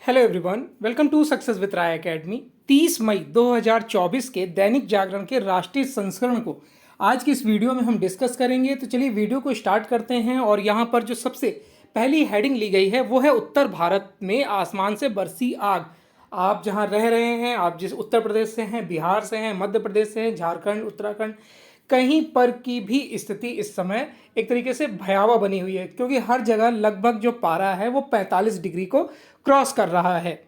Hello everyone, welcome to success with Rai academy. 30 मई 2024 के दैनिक जागरण के राष्ट्रीय संस्करण को आज की इस वीडियो में हम डिस्कस करेंगे। तो चलिए वीडियो को स्टार्ट करते हैं। और यहाँ पर जो सबसे पहली हेडिंग ली गई है वो है उत्तर भारत में आसमान से बरसी आग। आप जहाँ रह रहे हैं, आप जिस उत्तर प्रदेश से हैं, बिहार से हैं, मध्य प्रदेश से हैं, झारखंड, उत्तराखंड, कहीं पर की भी स्थिति इस समय एक तरीके से भयावह बनी हुई है, क्योंकि हर जगह लगभग जो पारा है वो 45 डिग्री को क्रॉस कर रहा है।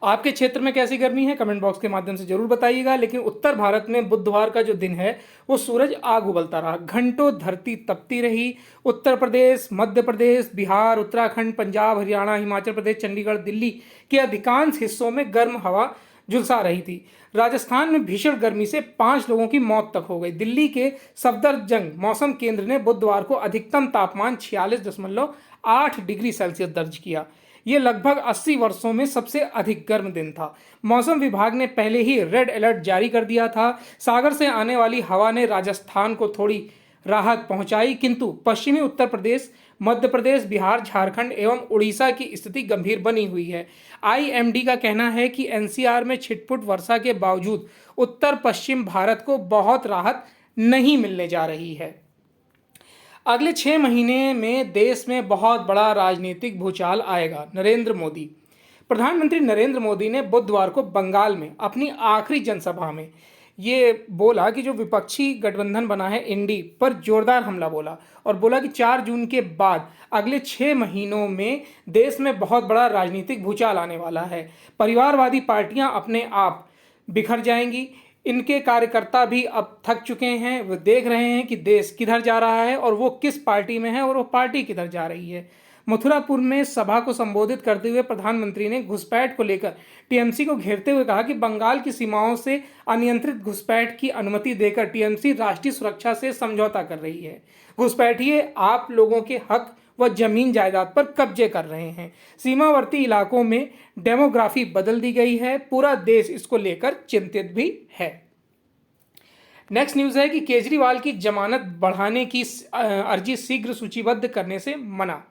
आपके क्षेत्र में कैसी गर्मी है कमेंट बॉक्स के माध्यम से जरूर बताइएगा। लेकिन उत्तर भारत में बुधवार का जो दिन है वो सूरज आग उगलता रहा, घंटों धरती तपती रही। उत्तर प्रदेश, मध्य प्रदेश, बिहार, उत्तराखंड, पंजाब, हरियाणा, हिमाचल प्रदेश, चंडीगढ़, दिल्ली के अधिकांश हिस्सों में गर्म हवा झुलसा रही थी। राजस्थान में भीषण गर्मी से 5 लोगों की मौत तक हो गई। दिल्ली के सफदरजंग मौसम केंद्र ने बुधवार को अधिकतम तापमान 46.8 डिग्री सेल्सियस दर्ज किया। ये लगभग 80 वर्षों में सबसे अधिक गर्म दिन था। मौसम विभाग ने पहले ही रेड अलर्ट जारी कर दिया था। सागर से आने वाली हवा ने राजस्थान को थोड़ी राहत पहुंचाई, किंतु पश्चिमी उत्तर प्रदेश, मध्य प्रदेश, बिहार, झारखंड एवं उड़ीसा की स्थिति गंभीर बनी हुई है। आईएमडी का कहना है कि एनसीआर में छिटपुट वर्षा के बावजूद उत्तर पश्चिम भारत को बहुत राहत नहीं मिलने जा रही है। अगले 6 महीने में देश में बहुत बड़ा राजनीतिक भूचाल आएगा। नरेंद्र मोदी। प्रधानमंत्री नरेंद्र मोदी ने बुधवार को बंगाल में अपनी आखिरी जनसभा में ये बोला कि जो विपक्षी गठबंधन बना है इंडी पर जोरदार हमला बोला, और बोला कि 4 जून के बाद अगले 6 महीनों में देश में बहुत बड़ा राजनीतिक भूचाल आने वाला है। परिवारवादी पार्टियां अपने आप बिखर जाएंगी। इनके कार्यकर्ता भी अब थक चुके हैं, वो देख रहे हैं कि देश किधर जा रहा है और वो किस पार्टी में है और वो पार्टी किधर जा रही है। मथुरापुर में सभा को संबोधित करते हुए प्रधानमंत्री ने घुसपैठ को लेकर टीएमसी को घेरते हुए कहा कि बंगाल की सीमाओं से अनियंत्रित घुसपैठ की अनुमति देकर टीएमसी राष्ट्रीय सुरक्षा से समझौता कर रही है। घुसपैठिए आप लोगों के हक व जमीन जायदाद पर कब्जे कर रहे हैं। सीमावर्ती इलाकों में डेमोग्राफी बदल दी गई है। पूरा देश इसको लेकर चिंतित भी है। नेक्स्ट न्यूज है कि केजरीवाल की जमानत बढ़ाने की अर्जी शीघ्र सूचीबद्ध करने से मना।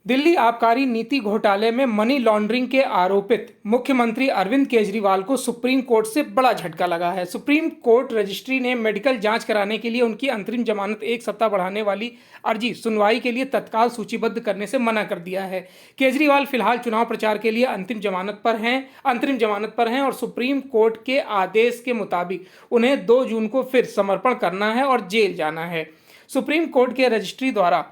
दिल्ली आबकारी नीति घोटाले में मनी लॉन्ड्रिंग के आरोपित मुख्यमंत्री अरविंद केजरीवाल को सुप्रीम कोर्ट से बड़ा झटका लगा है। सुप्रीम कोर्ट रजिस्ट्री ने मेडिकल जांच कराने के लिए उनकी अंतरिम जमानत 1 सप्ताह बढ़ाने वाली अर्जी सुनवाई के लिए तत्काल सूचीबद्ध करने से मना कर दिया है। केजरीवाल फिलहाल चुनाव प्रचार के लिए अंतरिम जमानत पर हैं और सुप्रीम कोर्ट के आदेश के मुताबिक उन्हें 2 जून को फिर समर्पण करना है और जेल जाना है। सुप्रीम कोर्ट के रजिस्ट्री द्वारा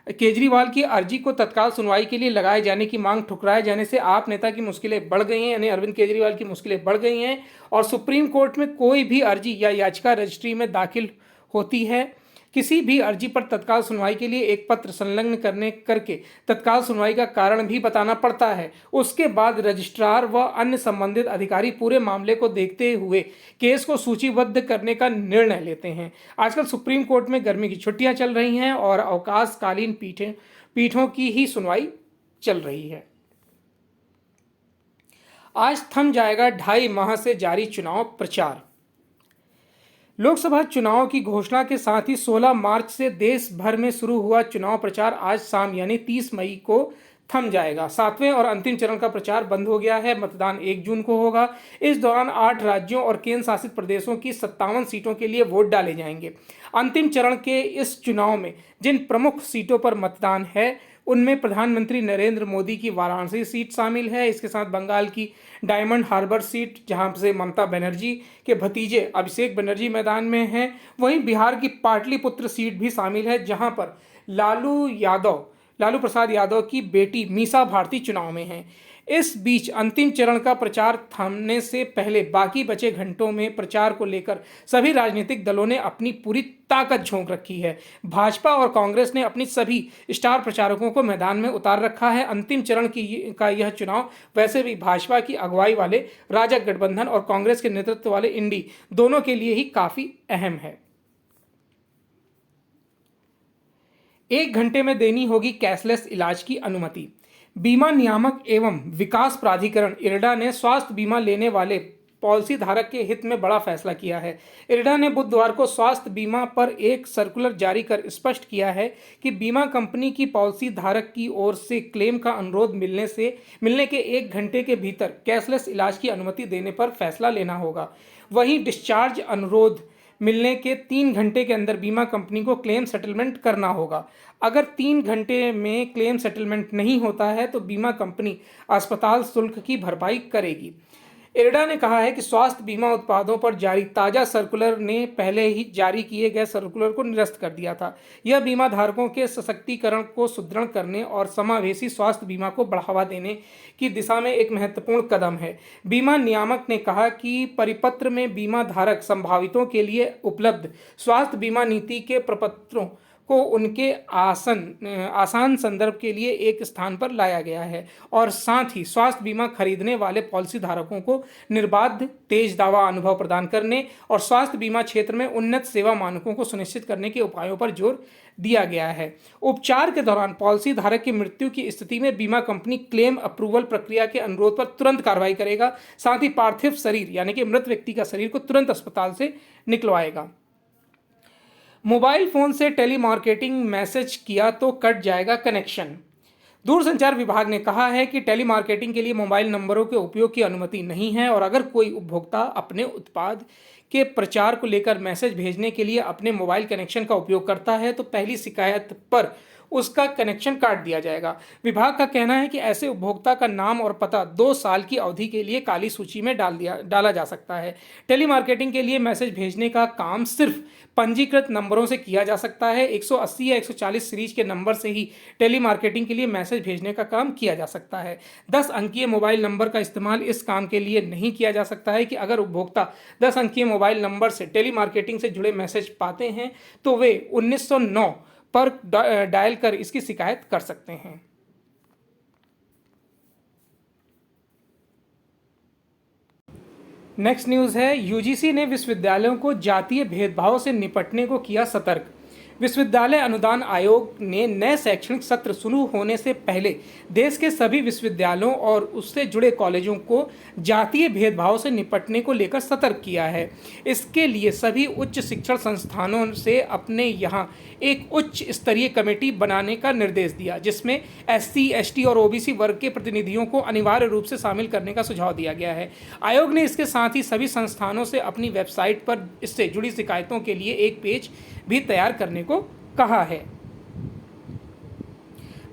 केजरीवाल की अर्जी को तत्काल सुनवाई के लिए लगाए जाने की मांग ठुकराए जाने से आप नेता की मुश्किलें बढ़ गई हैं, यानी अरविंद केजरीवाल की मुश्किलें बढ़ गई हैं। और सुप्रीम कोर्ट में कोई भी अर्जी या याचिका रजिस्ट्री में दाखिल होती है, किसी भी अर्जी पर तत्काल सुनवाई के लिए एक पत्र संलग्न करके तत्काल सुनवाई का कारण भी बताना पड़ता है। उसके बाद रजिस्ट्रार व अन्य संबंधित अधिकारी पूरे मामले को देखते हुए केस को सूचीबद्ध करने का निर्णय लेते हैं। आजकल सुप्रीम कोर्ट में गर्मी की छुट्टियां चल रही हैं और अवकाशकालीन पीठों की ही सुनवाई चल रही है। आज थम जाएगा 2.5 माह से जारी चुनाव प्रचार। लोकसभा चुनाव की घोषणा के साथ ही 16 मार्च से देश भर में शुरू हुआ चुनाव प्रचार आज शाम यानी 30 मई को थम जाएगा। 7वें और अंतिम चरण का प्रचार बंद हो गया है। मतदान 1 जून को होगा। इस दौरान 8 राज्यों और केंद्र शासित प्रदेशों की 57 सीटों के लिए वोट डाले जाएंगे। अंतिम चरण के इस चुनाव में जिन प्रमुख सीटों पर मतदान है उनमें प्रधानमंत्री नरेंद्र मोदी की वाराणसी सीट शामिल है। इसके साथ बंगाल की डायमंड हार्बर सीट, जहां से ममता बनर्जी के भतीजे अभिषेक बनर्जी मैदान में हैं। वहीं बिहार की पाटलिपुत्र सीट भी शामिल है, जहां पर लालू प्रसाद यादव की बेटी मीसा भारती चुनाव में हैं। इस बीच अंतिम चरण का प्रचार थमने से पहले बाकी बचे घंटों में प्रचार को लेकर सभी राजनीतिक दलों ने अपनी पूरी ताकत झोंक रखी है। भाजपा और कांग्रेस ने अपनी सभी स्टार प्रचारकों को मैदान में उतार रखा है। अंतिम चरण का यह चुनाव वैसे भी भाजपा की अगुवाई वाले राजग गठबंधन और कांग्रेस के नेतृत्व वाले इंडी दोनों के लिए ही काफी अहम है। 1 घंटे में देनी होगी कैशलेस इलाज की अनुमति। बीमा नियामक एवं विकास प्राधिकरण इरडा ने स्वास्थ्य बीमा लेने वाले पॉलिसी धारक के हित में बड़ा फैसला किया है। इरडा ने बुधवार को स्वास्थ्य बीमा पर एक सर्कुलर जारी कर स्पष्ट किया है कि बीमा कंपनी की पॉलिसी धारक की ओर से क्लेम का अनुरोध मिलने के 1 घंटे के भीतर कैशलेस इलाज की अनुमति देने पर फैसला लेना होगा। वहीं डिस्चार्ज अनुरोध मिलने के 3 घंटे के अंदर बीमा कंपनी को क्लेम सेटलमेंट करना होगा। अगर 3 घंटे में क्लेम सेटलमेंट नहीं होता है तो बीमा कंपनी अस्पताल शुल्क की भरपाई करेगी। इरडा ने कहा है कि स्वास्थ्य बीमा उत्पादों पर जारी ताज़ा सर्कुलर ने पहले ही जारी किए गए सर्कुलर को निरस्त कर दिया था। यह बीमा धारकों के सशक्तिकरण को सुदृढ़ करने और समावेशी स्वास्थ्य बीमा को बढ़ावा देने की दिशा में एक महत्वपूर्ण कदम है। बीमा नियामक ने कहा कि परिपत्र में बीमा धारक संभावितों के लिए उपलब्ध स्वास्थ्य बीमा नीति के प्रपत्रों को उनके आसान संदर्भ के लिए एक स्थान पर लाया गया है और साथ ही स्वास्थ्य बीमा खरीदने वाले पॉलिसी धारकों को निर्बाध तेज दावा अनुभव प्रदान करने और स्वास्थ्य बीमा क्षेत्र में उन्नत सेवा मानकों को सुनिश्चित करने के उपायों पर जोर दिया गया है। उपचार के दौरान पॉलिसी धारक की मृत्यु की स्थिति में बीमा कंपनी क्लेम अप्रूवल प्रक्रिया के अनुरोध पर तुरंत कार्रवाई करेगा। साथ ही पार्थिव शरीर यानी कि मृत व्यक्ति का शरीर को तुरंत अस्पताल से निकलवाएगा। मोबाइल फोन से टेलीमार्केटिंग मैसेज किया तो कट जाएगा कनेक्शन। दूरसंचार विभाग ने कहा है कि टेलीमार्केटिंग के लिए मोबाइल नंबरों के उपयोग की अनुमति नहीं है और अगर कोई उपभोक्ता अपने उत्पाद के प्रचार को लेकर मैसेज भेजने के लिए अपने मोबाइल कनेक्शन का उपयोग करता है तो पहली शिकायत पर उसका कनेक्शन काट दिया जाएगा। विभाग का कहना है कि ऐसे उपभोक्ता का नाम और पता 2 साल की अवधि के लिए काली सूची में डाला जा सकता है। टेलीमार्केटिंग के लिए मैसेज भेजने का काम सिर्फ पंजीकृत नंबरों से किया जा सकता है। 180 या 140 सीरीज के नंबर से ही टेलीमार्केटिंग के लिए मैसेज भेजने का काम किया जा सकता है। 10 अंकीय मोबाइल नंबर का इस्तेमाल इस काम के लिए नहीं किया जा सकता है कि अगर उपभोक्ता 10 अंकीय मोबाइल नंबर से टेलीमार्केटिंग से जुड़े मैसेज पाते हैं तो वे 1909 पर डायल कर इसकी शिकायत कर सकते हैं। नेक्स्ट न्यूज़ है, यूजीसी ने विश्वविद्यालयों को जातीय भेदभाव से निपटने को किया सतर्क। विश्वविद्यालय अनुदान आयोग ने नए शैक्षणिक सत्र शुरू होने से पहले देश के सभी विश्वविद्यालयों और उससे जुड़े कॉलेजों को जातीय भेदभाव से निपटने को लेकर सतर्क किया है। इसके लिए सभी उच्च शिक्षण संस्थानों से अपने यहाँ एक उच्च स्तरीय कमेटी बनाने का निर्देश दिया, जिसमें एससी, एसटी और ओबीसी वर्ग के प्रतिनिधियों को अनिवार्य रूप से शामिल करने का सुझाव दिया गया है। आयोग ने इसके साथ ही सभी संस्थानों से अपनी वेबसाइट पर इससे जुड़ी शिकायतों के लिए एक पेज भी तैयार करने को कहा है।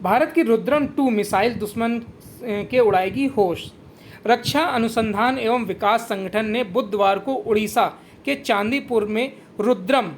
भारत की रुद्रम 2 मिसाइल दुश्मन के उड़ाएगी होश। रक्षा अनुसंधान एवं विकास संगठन ने बुधवार को उड़ीसा के चांदीपुर में रुद्रम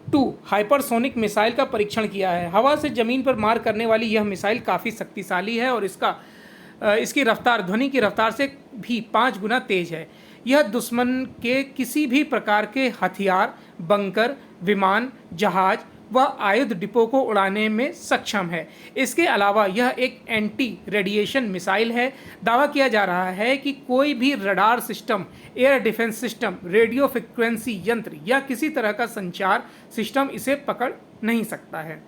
2 हाइपरसोनिक मिसाइल का परीक्षण किया है। हवा से जमीन पर मार करने वाली यह मिसाइल काफ़ी शक्तिशाली है और इसकी रफ्तार ध्वनि की रफ्तार से भी 5 गुना तेज है। यह दुश्मन के किसी भी प्रकार के हथियार, बंकर, विमान, जहाज व आयुध डिपो को उड़ाने में सक्षम है। इसके अलावा यह एक एंटी रेडिएशन मिसाइल है। दावा किया जा रहा है कि कोई भी radar system, air defence system, radio frequency यंत्र या किसी तरह का संचार सिस्टम इसे पकड़ नहीं सकता है।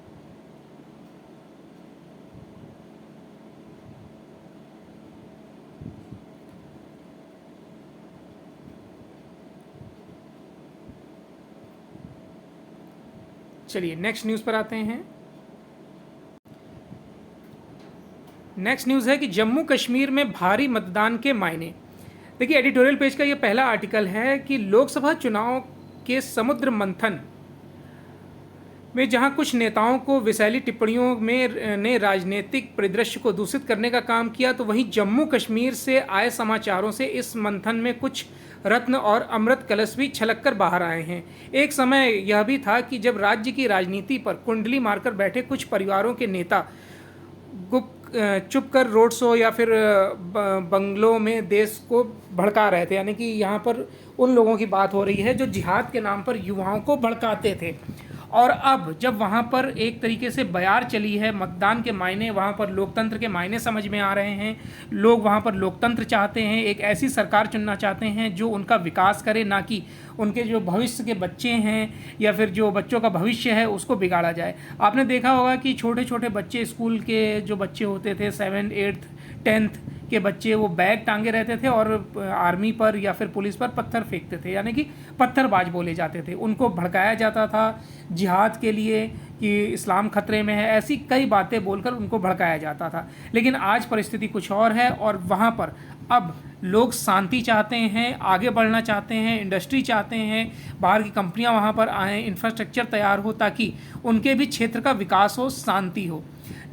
चलिए नेक्स्ट न्यूज़ पर आते हैं। नेक्स्ट न्यूज़ है कि जम्मू कश्मीर में भारी मतदान के मायने। देखिए, एडिटोरियल पेज का ये पहला आर्टिकल है कि लोकसभा चुनाव के समुद्र मंथन में जहां कुछ नेताओं को विषैली टिप्पणियों में ने राजनीतिक परिदृश्य को दूषित करने का काम किया, तो वहीं जम्मू कश्मीर से आए समाचारों से इस मंथन में कुछ रत्न और अमृत कलश भी छलक कर बाहर आए हैं। एक समय यह भी था कि जब राज्य की राजनीति पर कुंडली मारकर बैठे कुछ परिवारों के नेता चुप कर रोड शो या फिर बंगलों में देश को भड़का रहे थे, यानी कि यहाँ पर उन लोगों की बात हो रही है जो जिहाद के नाम पर युवाओं को भड़काते थे। और अब जब वहाँ पर एक तरीके से बयार चली है, मतदान के मायने, वहाँ पर लोकतंत्र के मायने समझ में आ रहे हैं, लोग वहाँ पर लोकतंत्र चाहते हैं, एक ऐसी सरकार चुनना चाहते हैं जो उनका विकास करे, ना कि उनके जो भविष्य के बच्चे हैं या फिर जो बच्चों का भविष्य है उसको बिगाड़ा जाए। आपने देखा होगा कि छोटे छोटे बच्चे, स्कूल के जो बच्चे होते थे 7th, 8th, 10th के बच्चे वो बैग टांगे रहते थे और आर्मी पर या फिर पुलिस पर पत्थर फेंकते थे, यानी कि पत्थरबाज बोले जाते थे। उनको भड़काया जाता था जिहाद के लिए कि इस्लाम खतरे में है, ऐसी कई बातें बोलकर उनको भड़काया जाता था। लेकिन आज परिस्थिति कुछ और है और वहाँ पर अब लोग शांति चाहते हैं, आगे बढ़ना चाहते हैं, इंडस्ट्री चाहते हैं, बाहर की कंपनियां वहाँ पर आएँ, इंफ्रास्ट्रक्चर तैयार हो ताकि उनके भी क्षेत्र का विकास हो, शांति हो।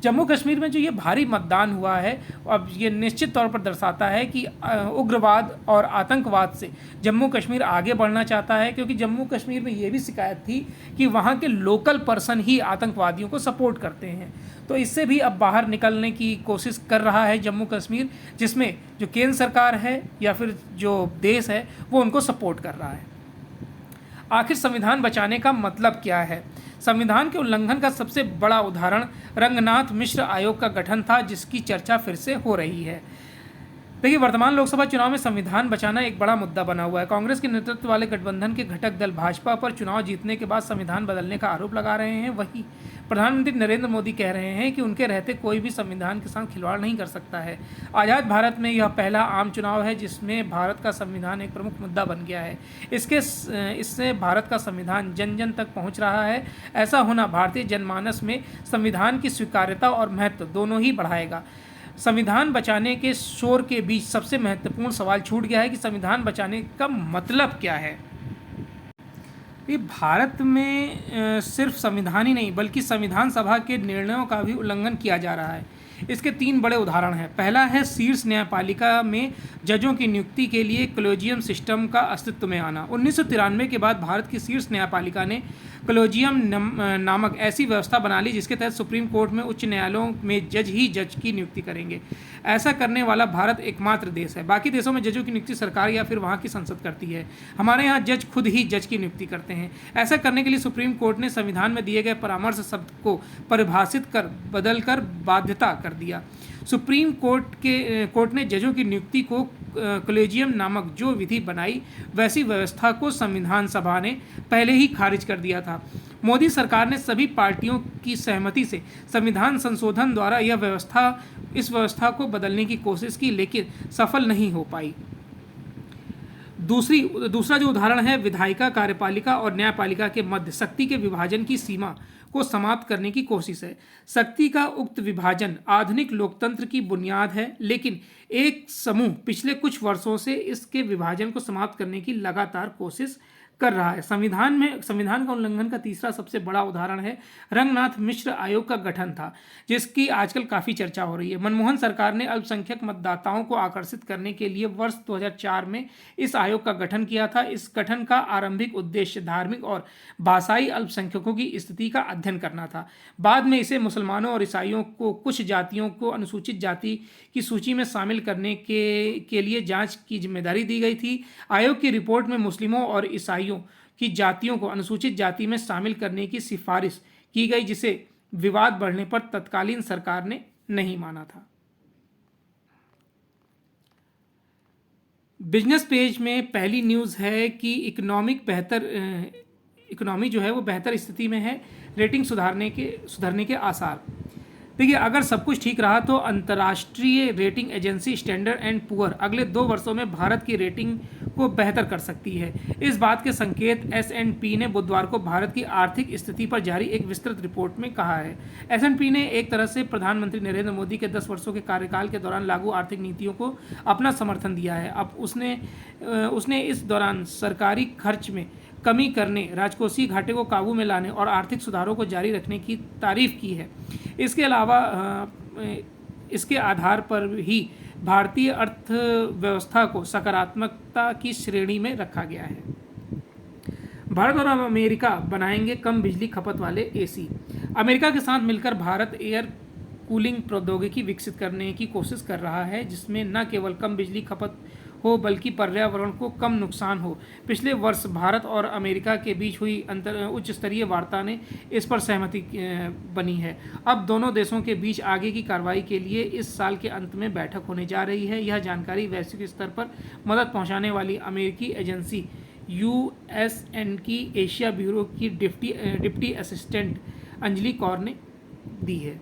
जम्मू कश्मीर में जो ये भारी मतदान हुआ है, अब ये निश्चित तौर पर दर्शाता है कि उग्रवाद और आतंकवाद से जम्मू कश्मीर आगे बढ़ना चाहता है, क्योंकि जम्मू कश्मीर में ये भी शिकायत थी कि वहाँ के लोकल पर्सन ही आतंकवादियों को सपोर्ट करते हैं। तो इससे भी अब बाहर निकलने की कोशिश कर रहा है जम्मू कश्मीर, जिसमें जो केंद्र सरकार है या फिर जो देश है वो उनको सपोर्ट कर रहा है। आखिर संविधान बचाने का मतलब क्या है? संविधान के उल्लंघन का सबसे बड़ा उदाहरण रंगनाथ मिश्र आयोग का गठन था, जिसकी चर्चा फिर से हो रही है। देखिए, वर्तमान लोकसभा चुनाव में संविधान बचाना एक बड़ा मुद्दा बना हुआ है। कांग्रेस के नेतृत्व वाले गठबंधन के घटक दल भाजपा पर चुनाव जीतने के बाद संविधान बदलने का आरोप लगा रहे हैं। वहीं प्रधानमंत्री नरेंद्र मोदी कह रहे हैं कि उनके रहते कोई भी संविधान के साथ खिलवाड़ नहीं कर सकता है। आज़ाद भारत में यह पहला आम चुनाव है जिसमें भारत का संविधान एक प्रमुख मुद्दा बन गया है। इससे भारत का संविधान जन जन तक पहुंच रहा है। ऐसा होना भारतीय जनमानस में संविधान की स्वीकार्यता और महत्व दोनों ही बढ़ाएगा। संविधान बचाने के शोर के बीच सबसे महत्वपूर्ण सवाल छूट गया है कि संविधान बचाने का मतलब क्या है। ये भारत में सिर्फ संविधान ही नहीं बल्कि संविधान सभा के निर्णयों का भी उल्लंघन किया जा रहा है। इसके 3 बड़े उदाहरण हैं। पहला है शीर्ष न्यायपालिका में जजों की नियुक्ति के लिए कॉलेजियम सिस्टम का अस्तित्व में आना। 1993 के बाद भारत की शीर्ष न्यायपालिका ने कॉलेजियम नामक ऐसी व्यवस्था बना ली जिसके तहत सुप्रीम कोर्ट में उच्च न्यायालयों में जज ही जज की नियुक्ति करेंगे। ऐसा करने वाला भारत एकमात्र देश है। बाकी देशों में जजों की नियुक्ति सरकार या फिर वहाँ की संसद करती है। हमारे यहाँ जज खुद ही जज की नियुक्ति करते हैं। ऐसा करने के लिए सुप्रीम कोर्ट ने संविधान में दिए गए परामर्श शब्द को परिभाषित कर बदलकर बाध्यता कर दिया। सुप्रीम कोर्ट ने जजों की नियुक्ति को कॉलेजियम नामक जो विधि बनाई वैसी व्यवस्था को संविधान सभा ने पहले ही खारिज कर दिया था। मोदी सरकार ने सभी पार्टियों की सहमति से संविधान संशोधन द्वारा इस व्यवस्था को बदलने की कोशिश की, लेकिन सफल नहीं हो पाई। दूसरा जो उदाहरण है विधायिका, कार्यपालिका और न्यायपालिका के मध्य शक्ति के विभाजन की सीमा को समाप्त करने की कोशिश है। शक्ति का उक्त विभाजन आधुनिक लोकतंत्र की बुनियाद है, लेकिन एक समूह पिछले कुछ वर्षों से इसके विभाजन को समाप्त करने की लगातार कोशिश कर रहा है। संविधान का उल्लंघन का तीसरा सबसे बड़ा उदाहरण है रंगनाथ मिश्र आयोग का गठन था, जिसकी आजकल काफ़ी चर्चा हो रही है। मनमोहन सरकार ने अल्पसंख्यक मतदाताओं को आकर्षित करने के लिए वर्ष 2004 में इस आयोग का गठन किया था। इस गठन का आरंभिक उद्देश्य धार्मिक और भाषाई अल्पसंख्यकों की स्थिति का अध्ययन करना था। बाद में इसे मुसलमानों और ईसाइयों को कुछ जातियों को अनुसूचित जाति की सूची में शामिल करने के लिए जांच की जिम्मेदारी दी गई थी। आयोग की रिपोर्ट में मुस्लिमों और ईसाइयों की जातियों को अनुसूचित जाति में शामिल करने की सिफारिश की गई, जिसे विवाद बढ़ने पर तत्कालीन सरकार ने नहीं माना था। बिजनेस पेज में पहली न्यूज़ है कि इकोनॉमी जो है वो बेहतर स्थिति में है, रेटिंग सुधरने के आसार। देखिए, अगर सब कुछ ठीक रहा तो अंतर्राष्ट्रीय rating agency standard and poor अगले 2 वर्षों में भारत की रेटिंग को बेहतर कर सकती है। इस बात के संकेत S&P ने बुधवार को भारत की आर्थिक स्थिति पर जारी एक विस्तृत रिपोर्ट में कहा है। S&P ने एक तरह से प्रधानमंत्री नरेंद्र मोदी के 10 वर्षों के कार्यकाल के दौरान लागू आर्थिक नीतियों को अपना समर्थन दिया है। अब उसने इस दौरान सरकारी खर्च में कमी करने, राजकोषीय घाटे को काबू में लाने और आर्थिक सुधारों को जारी रखने की तारीफ की है। इसके अलावा इसके आधार पर ही भारतीय अर्थव्यवस्था को सकारात्मकता की श्रेणी में रखा गया है। भारत और अमेरिका बनाएंगे कम बिजली खपत वाले एसी। अमेरिका के साथ मिलकर भारत एयर कूलिंग प्रौद्योगिकी विकसित करने की कोशिश कर रहा है, जिसमें न केवल कम बिजली खपत हो बल्कि पर्यावरण को कम नुकसान हो। पिछले वर्ष भारत और अमेरिका के बीच हुई उच्च स्तरीय वार्ता ने इस पर सहमति बनी है। अब दोनों देशों के बीच आगे की कार्रवाई के लिए इस साल के अंत में बैठक होने जा रही है। यह जानकारी वैश्विक स्तर पर मदद पहुंचाने वाली अमेरिकी एजेंसी USN की एशिया ब्यूरो की डिप्टी असिस्टेंट अंजलि कौर ने दी है।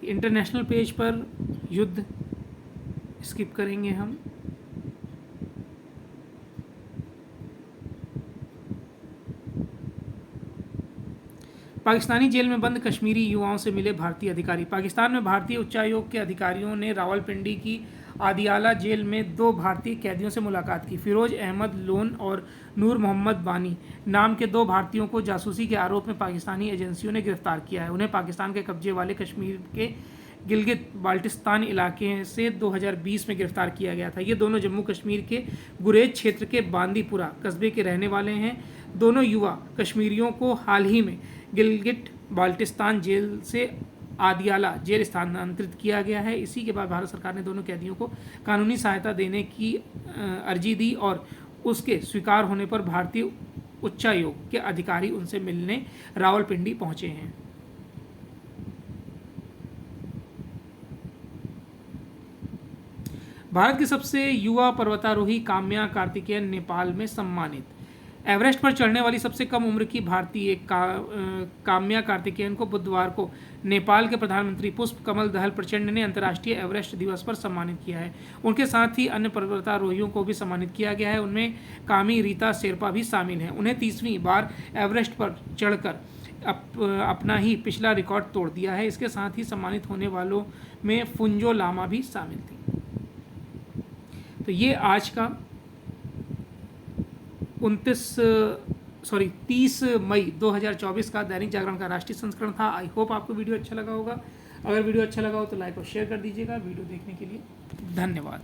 इंटरनेशनल पेज पर युद्ध स्किप करेंगे हम। पाकिस्तानी जेल में बंद कश्मीरी युवाओं से मिले भारतीय अधिकारी। पाकिस्तान में भारतीय उच्चायोग के अधिकारियों ने रावलपिंडी की आदियाला जेल में 2 भारतीय कैदियों से मुलाकात की। फिरोज अहमद लोन और नूर मोहम्मद बानी नाम के 2 भारतीयों को जासूसी के आरोप में पाकिस्तानी एजेंसियों ने गिरफ्तार किया है। उन्हें पाकिस्तान के कब्जे वाले कश्मीर के गिलगित बाल्टिस्तान इलाके से 2020 में गिरफ्तार किया गया था। ये दोनों जम्मू कश्मीर के गुरेज क्षेत्र के बांदीपुरा कस्बे के रहने वाले हैं। दोनों युवा कश्मीरियों को हाल ही में गिलगिट बाल्टिस्तान जेल से आदियाला जेल स्थानांतरित किया गया है। इसी के बाद भारत सरकार ने दोनों कैदियों को कानूनी सहायता देने की अर्जी दी और उसके स्वीकार होने पर भारतीय उच्चायोग के अधिकारी उनसे मिलने रावलपिंडी पहुंचे हैं। भारत की सबसे युवा पर्वतारोही काम्या कार्तिकेयन नेपाल में सम्मानित। एवरेस्ट पर चढ़ने वाली सबसे कम उम्र की भारतीय काम्या कार्तिकेयन को बुधवार को नेपाल के प्रधानमंत्री पुष्प कमल दहल प्रचंड ने अंतर्राष्ट्रीय एवरेस्ट दिवस पर सम्मानित किया है। उनके साथ ही अन्य पर्वतारोहियों को भी सम्मानित किया गया है। उनमें कामी रीता शेरपा भी शामिल हैं। उन्हें 30वीं बार एवरेस्ट पर चढ़कर अपना ही पिछला रिकॉर्ड तोड़ दिया है। इसके साथ ही सम्मानित होने वालों में फुंजो लामा भी शामिल थी। तो ये आज का 30 मई 2024 का दैनिक जागरण का राष्ट्रीय संस्करण था। आई होप आपको वीडियो अच्छा लगा होगा। अगर वीडियो अच्छा लगा हो तो लाइक और शेयर कर दीजिएगा। वीडियो देखने के लिए धन्यवाद।